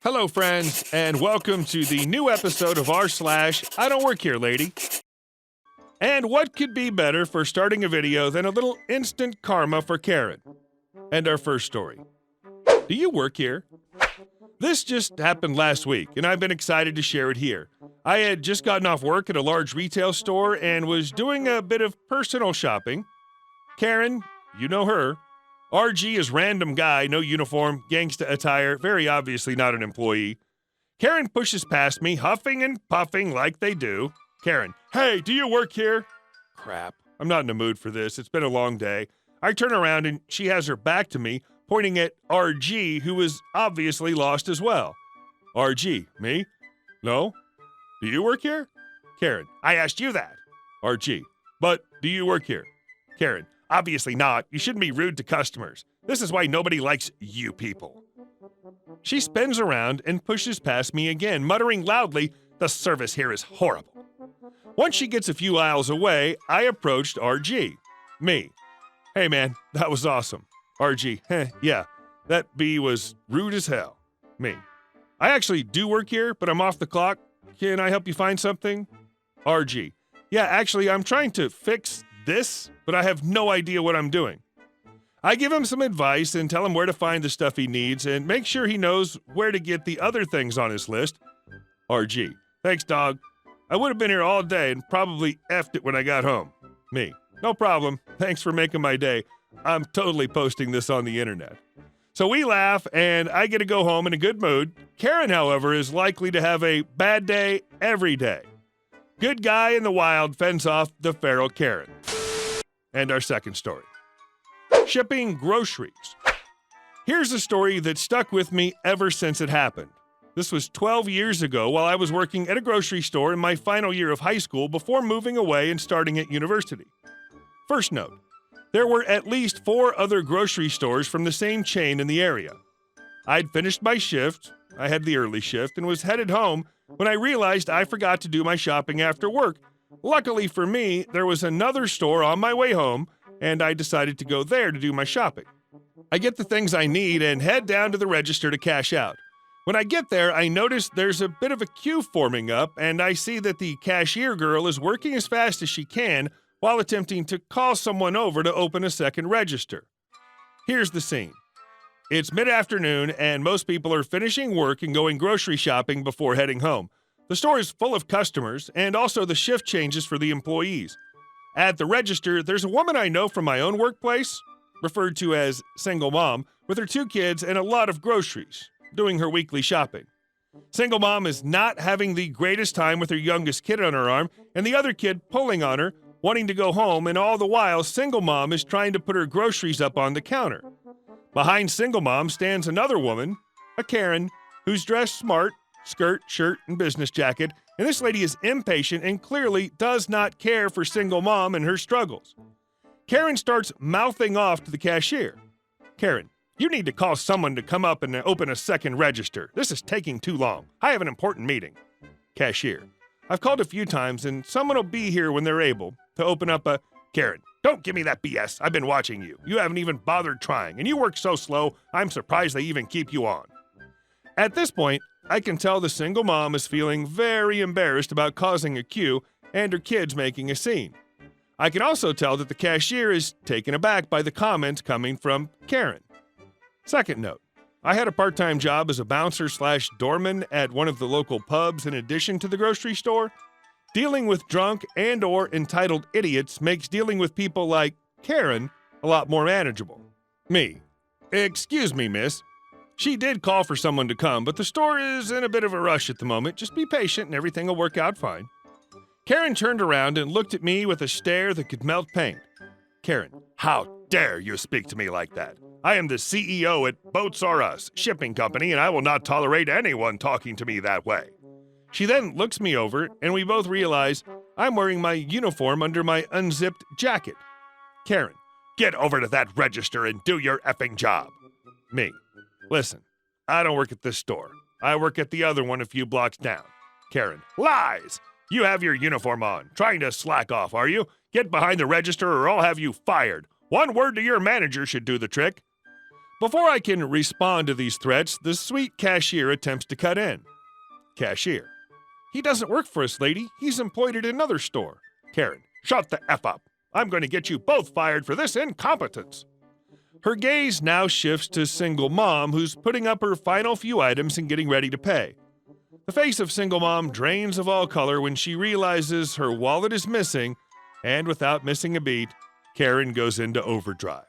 Hello, friends, and welcome to the new episode of I Don't Work Here, Lady. And what could be better for starting a video than a little instant karma for Karen? And our first story. Do you work here? This just happened last week, and I've been excited to share it here. I had just gotten off work at a large retail store and was doing a bit of personal shopping. Karen, you know her. RG is random guy, no uniform, gangsta attire, very obviously not an employee. Karen pushes past me, huffing and puffing like they do. Karen, hey, do you work here? Crap, I'm not in the mood for this. It's been a long day. I turn around and she has her back to me, pointing at RG, who is obviously lost as well. RG, me? No? Do you work here? Karen, I asked you that. RG, but do you work here? Karen, obviously not. You shouldn't be rude to customers. This is why nobody likes you people. She spins around and pushes past me again, muttering loudly, the service here is horrible. Once she gets a few aisles away, I approached RG. Me. Hey man, that was awesome. RG, yeah, that bee was rude as hell. Me. I actually do work here, but I'm off the clock. Can I help you find something? RG. Yeah, actually, I'm trying to fix this, but I have no idea what I'm doing. I give him some advice and tell him where to find the stuff he needs and make sure he knows where to get the other things on his list. RG. Thanks, dog. I would have been here all day and probably effed it when I got home. Me. No problem. Thanks for making my day. I'm totally posting this on the internet. So we laugh and I get to go home in a good mood. Karen, however, is likely to have a bad day every day. Good guy in the wild fends off the feral Karen. And our second story. Shipping groceries. Here's a story that stuck with me ever since it happened. This was 12 years ago while I was working at a grocery store in my final year of high school before moving away and starting at university. First note, there were at least 4 other grocery stores from the same chain in the area. I'd finished my shift, I had the early shift, and was headed home when I realized I forgot to do my shopping after work. Luckily for me, there was another store on my way home, and I decided to go there to do my shopping. I get the things I need and head down to the register to cash out. When I get there, I notice there's a bit of a queue forming up, and I see that the cashier girl is working as fast as she can while attempting to call someone over to open a second register. Here's the scene. It's mid-afternoon, and most people are finishing work and going grocery shopping before heading home. The store is full of customers, and also the shift changes for the employees. At the register, there's a woman I know from my own workplace, referred to as single mom, with her 2 kids and a lot of groceries, doing her weekly shopping. Single mom is not having the greatest time with her youngest kid on her arm, and the other kid pulling on her, wanting to go home, and all the while, single mom is trying to put her groceries up on the counter. Behind single mom stands another woman, a Karen, who's dressed smart, skirt, shirt, and business jacket, and this lady is impatient and clearly does not care for single mom and her struggles. Karen starts mouthing off to the cashier. Karen, you need to call someone to come up and open a second register. This is taking too long. I have an important meeting. Cashier, I've called a few times and someone will be here when they're able to open up a... Karen, don't give me that BS. I've been watching you. You haven't even bothered trying, and you work so slow, I'm surprised they even keep you on. At this point, I can tell the single mom is feeling very embarrassed about causing a queue and her kids making a scene. I can also tell that the cashier is taken aback by the comments coming from Karen. Second note, I had a part-time job as a bouncer/doorman at one of the local pubs in addition to the grocery store. Dealing with drunk and or entitled idiots makes dealing with people like Karen a lot more manageable. Me. Excuse me, miss. She did call for someone to come, but the store is in a bit of a rush at the moment. Just be patient and everything will work out fine. Karen turned around and looked at me with a stare that could melt paint. Karen, how dare you speak to me like that? I am the CEO at Boats R Us shipping company, and I will not tolerate anyone talking to me that way. She then looks me over, and we both realize I'm wearing my uniform under my unzipped jacket. Karen, get over to that register and do your effing job. Me, listen, I don't work at this store. I work at the other one a few blocks down. Karen, lies! You have your uniform on. Trying to slack off, are you? Get behind the register or I'll have you fired. One word to your manager should do the trick. Before I can respond to these threats, the sweet cashier attempts to cut in. Cashier: "He doesn't work for us, lady. He's employed at another store." Karen: "Shut the F up. I'm going to get you both fired for this incompetence." Her gaze now shifts to single mom, who's putting up her final few items and getting ready to pay. The face of single mom drains of all color when she realizes her wallet is missing, and without missing a beat, Karen goes into overdrive.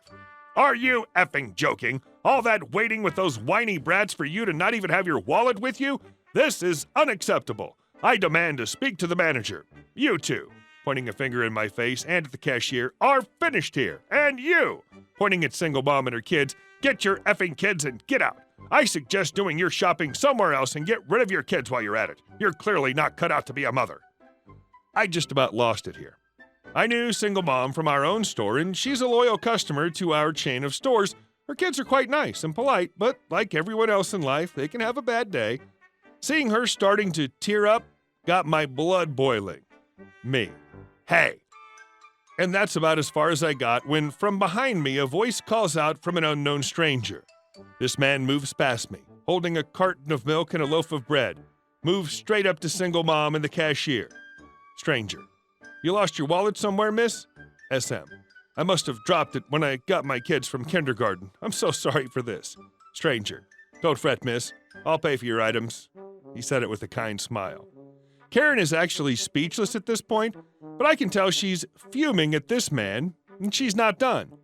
"Are you effing joking? All that waiting with those whiny brats for you to not even have your wallet with you? This is unacceptable. I demand to speak to the manager. You two," pointing a finger in my face and at the cashier, "are finished here. And you," pointing at single mom and her kids, "get your effing kids and get out. I suggest doing your shopping somewhere else and get rid of your kids while you're at it. You're clearly not cut out to be a mother." I just about lost it here. I knew single mom from our own store, and she's a loyal customer to our chain of stores. Her kids are quite nice and polite, but like everyone else in life, they can have a bad day. Seeing her starting to tear up got my blood boiling. Me: "Hey." And that's about as far as I got when, from behind me, a voice calls out from an unknown stranger. This man moves past me, holding a carton of milk and a loaf of bread, moves straight up to single mom and the cashier. Stranger: "You lost your wallet somewhere, miss?" SM: "I must have dropped it when I got my kids from kindergarten. I'm so sorry for this." Stranger: "Don't fret, miss. I'll pay for your items." He said it with a kind smile. Karen is actually speechless at this point, but I can tell she's fuming at this man, and she's not done.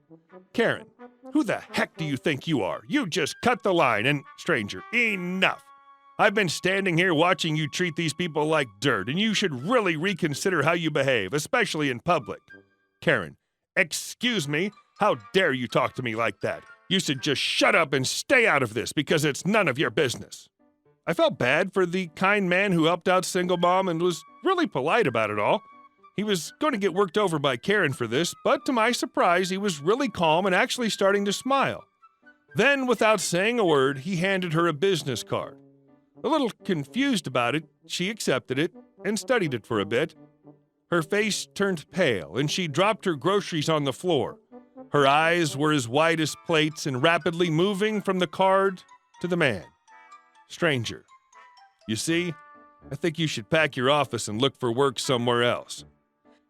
Karen: "Who the heck do you think you are? You just cut the line." And Stranger: "Enough. I've been standing here watching you treat these people like dirt, and you should really reconsider how you behave, especially in public." Karen: "Excuse me? How dare you talk to me like that? You should just shut up and stay out of this because it's none of your business." I felt bad for the kind man who helped out single mom and was really polite about it all. He was going to get worked over by Karen for this, but to my surprise, he was really calm and actually starting to smile. Then, without saying a word, he handed her a business card. A little confused about it, she accepted it and studied it for a bit. Her face turned pale, and she dropped her groceries on the floor. Her eyes were as wide as plates and rapidly moving from the card to the man. Stranger: "You see, I think you should pack your office and look for work somewhere else."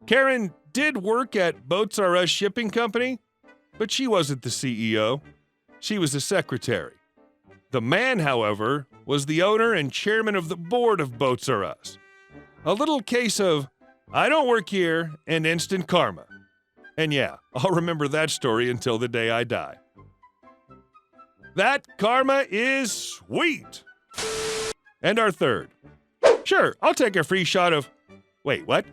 Karen did work at Boats R Us Shipping Company, but she wasn't the CEO. She was a secretary. The man, however, was the owner and chairman of the board of Boats R Us. A little case of "I don't work here" and instant karma. And yeah, I'll remember that story until the day I die. That karma is sweet. And our third: "Sure, I'll take a free shot of..." Wait, what?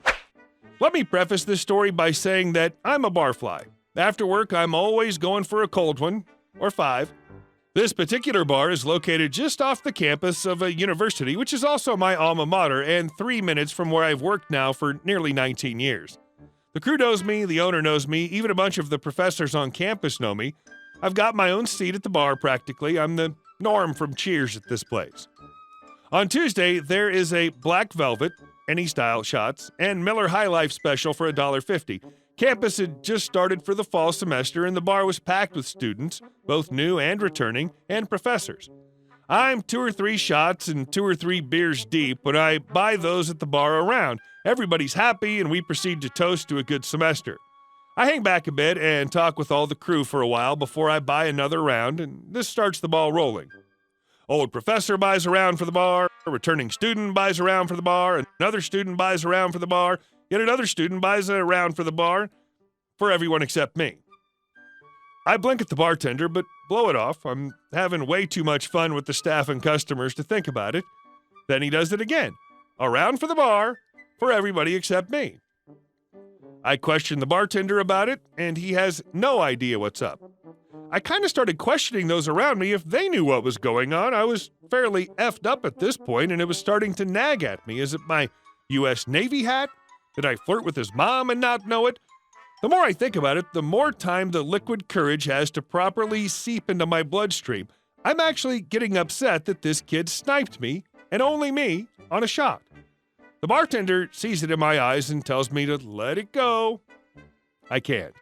Let me preface this story by saying that I'm a barfly. After work, I'm always going for a cold one, or 5. This particular bar is located just off the campus of a university, which is also my alma mater, and 3 minutes from where I've worked now for nearly 19 years. The crew knows me, the owner knows me, even a bunch of the professors on campus know me. I've got my own seat at the bar practically. I'm the Norm from Cheers at this place. On Tuesday, there is a Black Velvet, any style shots, and Miller High Life special for $1.50. Campus had just started for the fall semester, and the bar was packed with students, both new and returning, and professors. I'm 2 or 3 shots and 2 or 3 beers deep when I buy those at the bar around. Everybody's happy, and we proceed to toast to a good semester. I hang back a bit and talk with all the crew for a while before I buy another round, and this starts the ball rolling. Old professor buys a round for the bar, a returning student buys a round for the bar, another student buys a round for the bar, yet another student buys a round for the bar, for everyone except me. I blink at the bartender, but blow it off. I'm having way too much fun with the staff and customers to think about it. Then he does it again. A round for the bar, for everybody except me. I question the bartender about it, and he has no idea what's up. I kind of started questioning those around me if they knew what was going on. I was fairly effed up at this point, and it was starting to nag at me. Is it my U.S. Navy hat? Did I flirt with his mom and not know it? The more I think about it, the more time the liquid courage has to properly seep into my bloodstream. I'm actually getting upset that this kid sniped me, and only me, on a shot. The bartender sees it in my eyes and tells me to let it go. I can't.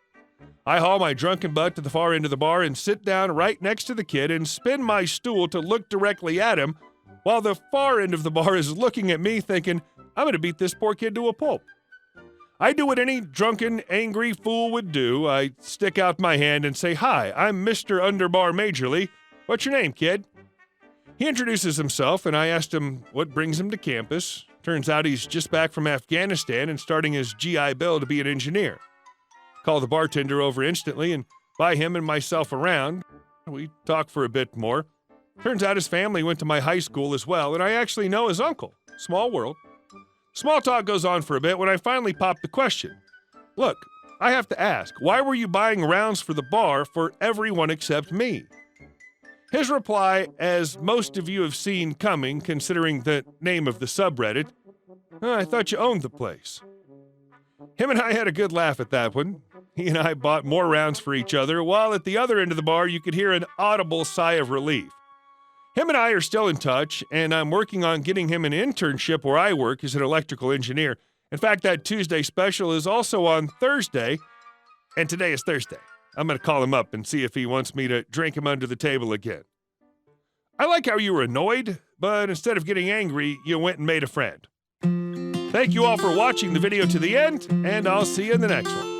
I haul my drunken butt to the far end of the bar and sit down right next to the kid and spin my stool to look directly at him, while the far end of the bar is looking at me thinking, I'm going to beat this poor kid to a pulp. I do what any drunken, angry fool would do. I stick out my hand and say, "Hi, I'm Mr. Underbar Majorly. What's your name, kid?" He introduces himself, and I asked him what brings him to campus. Turns out he's just back from Afghanistan and starting his GI Bill to be an engineer. Call the bartender over instantly and buy him and myself around. We talk for a bit more. Turns out his family went to my high school as well, and I actually know his uncle. Small world. Small talk goes on for a bit when I finally pop the question. Look, I have to ask, why were you buying rounds for the bar for everyone except me? His reply, as most of you have seen coming, considering the name of the subreddit, I thought you owned the place. Him and I had a good laugh at that one. He and I bought more rounds for each other, while at the other end of the bar you could hear an audible sigh of relief. Him and I are still in touch, and I'm working on getting him an internship where I work as an electrical engineer. In fact, that Tuesday special is also on Thursday, and today is Thursday. I'm going to call him up and see if he wants me to drink him under the table again. I like how you were annoyed, but instead of getting angry, you went and made a friend. Thank you all for watching the video to the end, and I'll see you in the next one.